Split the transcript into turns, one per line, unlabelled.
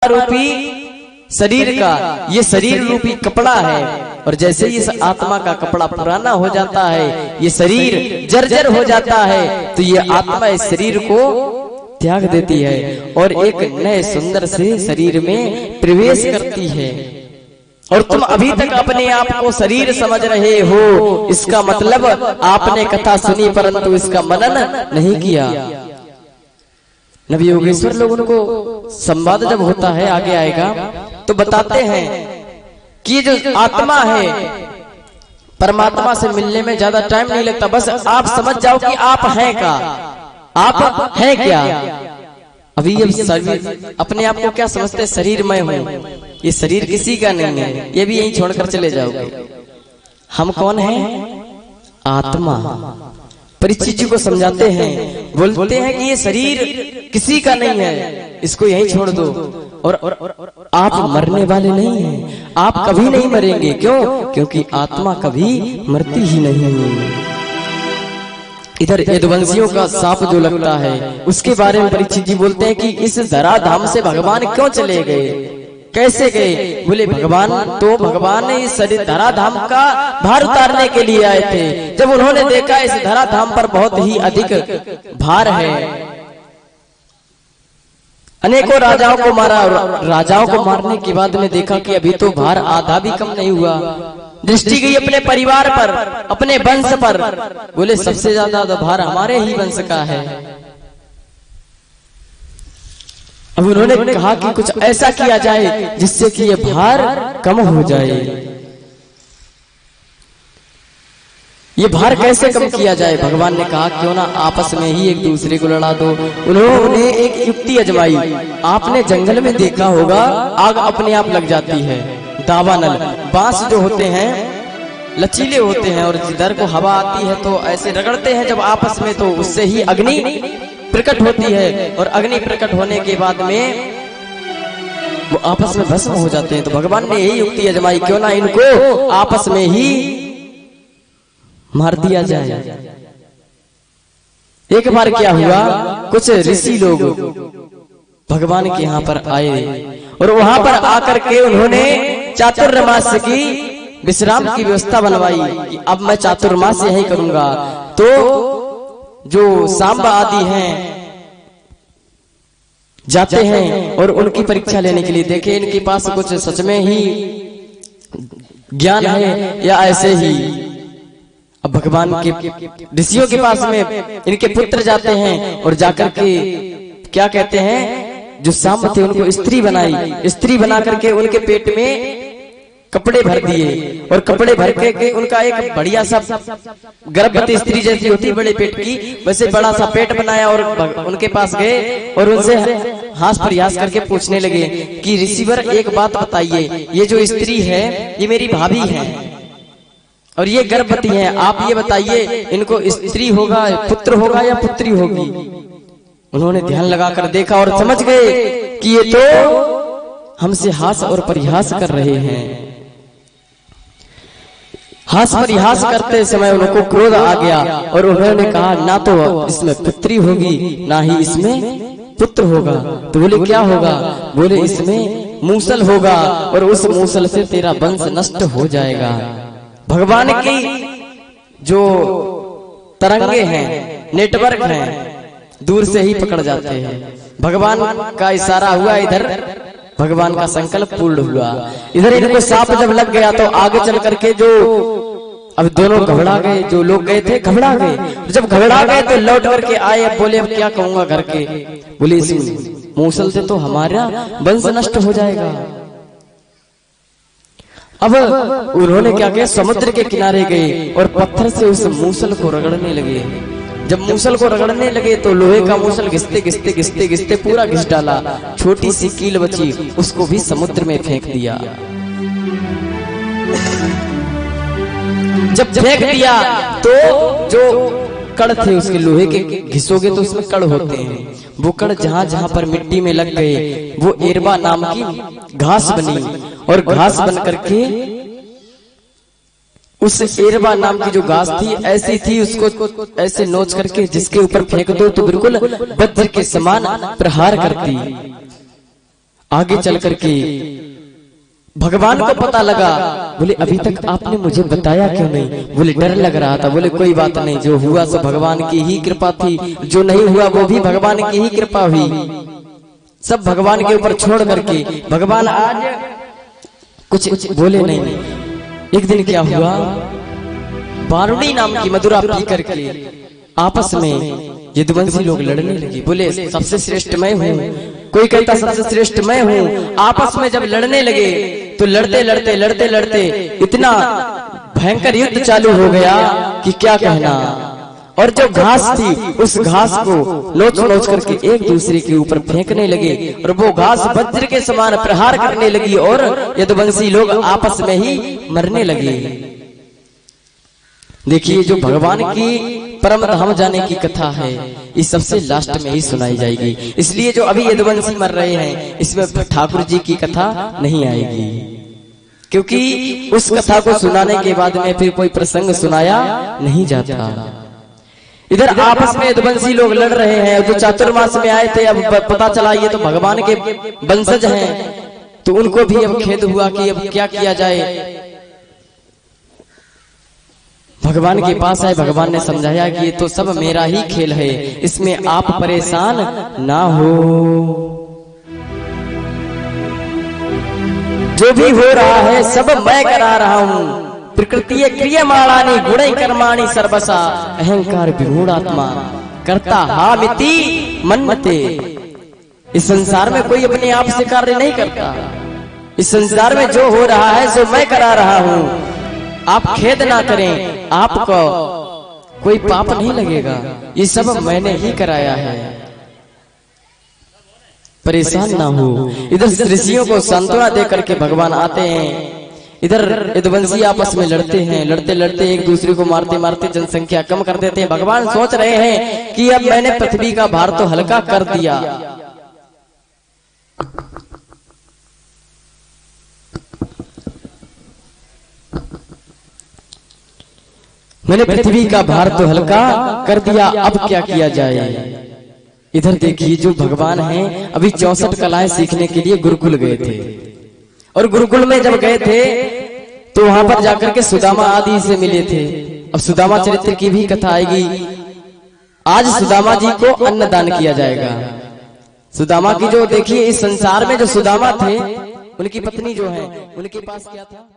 रूपी शरीर का ये शरीर रूपी कपड़ा है, और जैसे ही इस आत्मा का कपड़ा पुराना हो जाता है, ये शरीर जर्जर हो जाता है, तो ये आत्मा इस शरीर को त्याग देती है और एक नए सुंदर से शरीर में प्रवेश करती है। और तुम अभी तक अपने आप को शरीर समझ रहे हो, इसका मतलब आपने कथा सुनी परंतु इसका मनन नहीं किया। नवि योगेश्वर लोग उनको संवाद जब होता है, आगे आएगा तो बताते हैं कि जो आत्मा है परमात्मा से मिलने में ज्यादा टाइम नहीं लगता, बस आप समझ जाओ कि आप हैं का, आप हैं क्या। अभी ये शरीर अपने आप को क्या समझते हैं, शरीर मैं हूं, ये शरीर किसी का नहीं है, ये भी यहीं छोड़कर चले जाओगे। हम कौन हैं? आत्मा। परीक्षित जी को समझाते हैं, बोलते हैं कि ये शरीर किसी का नहीं है, इसको यहीं छोड़ दो। और आप मरने वाले नहीं हैं, आप कभी नहीं मरेंगे। क्यों? क्योंकि आत्मा कभी मरती ही नहीं। इधर यदुवंशियों का साप जो लगता है उसके बारे में परीक्षित जी बोलते हैं कि इस धराधाम से भगवान क्यों चले गए, कैसे गए? बोले भगवान ने इस शरीर धराधाम का भार उतारने के लिए आए थे। जब उन्होंने देखा इस धराधाम पर बहुत ही अधिक भार है, अनेकों राजाओं को मारा, और राजाओं को मारने के बाद में देखा कि अभी तो भार आधा भी कम नहीं हुआ। दृष्टि गई अपने परिवार पर, अपने वंश पर। बोले सबसे ज्यादा भार हमारे ही वंश का है। अब उन्होंने कहा कि कुछ ऐसा किया जाए जिससे कि ये भार कम हो जाए। ये भार कैसे कम किया जाए? भगवान ने कहा क्यों ना आपस में ही एक दूसरे को लड़ा दो। उन्होंने एक युक्ति अजमाई। आपने जंगल में देखा होगा आग अपने आप लग जाती है। दावानल बांस जो होते हैं लचीले होते हैं, और जिधर को हवा आती है तो ऐसे रगड़ते हैं जब आपस में, तो उससे ही अग्नि प्रकट होती है, और अग्नि प्रकट होने के बाद में वो आपस में भस्म हो जाते हैं। तो भगवान ने यही युक्ति अजमाई, क्यों ना इनको आपस में ही मार दिया जाए। एक बार क्या हुआ, कुछ ऋषि लोग भगवान के यहाँ पर आए, और वहां पर आकर के उन्होंने चातुर्मास की विश्राम की व्यवस्था बनवाई कि अब मैं चातुर्मास यही करूंगा। तो जो सांबा आदि हैं जाते हैं और उनकी परीक्षा लेने के लिए, देखे इनके पास कुछ सच में ही ज्ञान है या ऐसे ही। अब भगवान के ऋषियों के पास में इनके पुत्र जाते हैं और जाकर के क्या कहते हैं, जो सांब थे उनको स्त्री बनाई, स्त्री बना करके उनके पेट में कपड़े भर दिए, और कपड़े भर के उनका एक बढ़िया सा गर्भवती स्त्री जैसी होती बड़े पेट की, वैसे बड़ा सा पेट बनाया, और उनके पास गए और उनसे हास प्रयास करके पूछने लगे कि ऋषिवर एक बात बताइए, ये जो स्त्री है ये मेरी भाभी है और ये गर्भवती है, आप ये बताइए इनको स्त्री होगा, पुत्र होगा या पुत्री होगी? उन्होंने ध्यान लगाकर देखा और समझ गए कि ये तो हमसे हास और परिहास कर रहे हैं। हास परिहास करते समय उनको क्रोध आ गया, और उन्होंने कहा ना तो इसमें पुत्री होगी ना ही इसमें पुत्र होगा। तो बोले क्या होगा? बोले इसमें मूसल होगा, और उस मूसल से तेरा वंश नष्ट हो जाएगा। भगवान की जो तरंगे हैं, नेटवर्क हैं, दूर से ही पकड़ जाते हैं। भगवान का इशारा हुआ, इधर भगवान का संकल्प पूर्ण हुआ। इधर इनको सांप जब लग गया तो आगे चल करके जो अब दोनों घबरा गए, जो लोग गए थे घबरा गए। जब घबरा गए तो लौट करके आए, अब बोले अब क्या कहूंगा घर के? बोले इस मूसल से तो हमारा वंश नष्ट हो जाएगा। अब उन्होंने क्या किया, समुद्र के किनारे गए और पत्थर से उस मूसल को रगड़ने लगे। जब मूसल को रगड़ने लगे तो लोहे का मूसल घिसते घिसते घिसते घिसते पूरा घिस डाला। छोटी सी कील बची, उसको भी समुद्र में फेंक दिया। जब फेंक दिया तो जो कड़ थे उसके लोहे के घिसोगे तो उसमें कड़ होते हैं, वो कड़ जहां जहां पर मिट्टी में लग गए वो एरबा नाम की घास बनी, और घास बन करके उस एरबा नाम की जो घास थी ऐसी थी, उसको ऐसे नोच करके जिसके ऊपर फेंक दो तो बिल्कुल वज्र के समान प्रहार करती। आगे चल करके भगवान को पता लगा। बोले अभी तक आपने मुझे बताया क्यों नहीं? बोले डर लग रहा था। बोले कोई बात नहीं, जो हुआ सो भगवान की ही कृपा थी, जो नहीं हुआ वो भी भगवान की ही कृपा हुई। सब भगवान के ऊपर छोड़ करके भगवान आज कुछ बोले नहीं। एक दिन क्या हुआ, बारुणी नाम की मधुरा पी करके आपस में यदुवंशी लोग लड़ने लगे। बोले सबसे श्रेष्ठ मैं हूँ, कोई कहता सबसे श्रेष्ठ मैं हूँ। आपस में जब लड़ने लगे तो लड़ते लड़ते लड़ते लड़ते इतना भयंकर युद्ध चालू हो गया कि क्या कहना। और जो घास थी उस घास को नोच नोच करके एक दूसरे के ऊपर फेंकने लगे और वो घास वज्र के समान प्रहार करने लगी और यदुवंशी लोग आपस में ही मरने लगे। देखिए जो भगवान की परम धाम जाने की कथा है, इस सबसे लास्ट में ही सुनाई जाएगी। इसलिए जो अभी यदुवंशी मर रहे हैं इसमें ठाकुर जी की कथा नहीं आएगी, क्योंकि उस कथा को सुनाने के बाद में फिर कोई प्रसंग सुनाया नहीं जाता। इधर आपस में यदुवंशी लोग लड़ रहे हैं। जो चातुर्मास में आए थे, अब पता चला ये तो भगवान के वंशज हैं, तो उनको भी अब खेद हुआ कि अब क्या किया जाए। भगवान के पास आए, भगवान ने समझाया कि ये तो सब मेरा ही खेल है, इसमें आप परेशान ना हो। जो भी हो रहा है सब मैं करा रहा हूं। प्रकृति क्रियमाणानि गुणै कर्माणि सर्वसा अहंकार विमूढ़ात्मा करता हामिति मन्मते। इस संसार में कोई अपने आप से कार्य नहीं करता। इस संसार में जो हो रहा है सो मैं करा रहा हूं। आप खेद ना करें, आपको कोई पाप नहीं लगेगा, ये सब मैंने ही कराया है, परेशान ना हो। इधर ऋषियों को सांत्वना दे करके भगवान आते हैं। इधर यदुवंशी आपस में लड़ते हैं, लड़ते लड़ते एक दूसरे को मारते मारते जनसंख्या कम कर देते हैं। भगवान सोच रहे हैं कि अब मैंने पृथ्वी का भार तो हल्का कर दिया। मैंने पृथ्वी का भार तो हल्का कर दिया, अब क्या किया जाए। इधर देखिए जो भगवान हैं अभी 64 कलाएं सीखने के लिए गुरुकुल गए थे, और गुरुकुल में जब गए थे तो वहां पर जाकर के सुदामा आदि से मिले थे। अब सुदामा चरित्र की भी कथा आएगी। आज सुदामा जी को अन्नदान किया जाएगा। सुदामा की जो देखिए इस संसार में जो सुदामा थे उनकी पत्नी जो है उनके पास क्या था।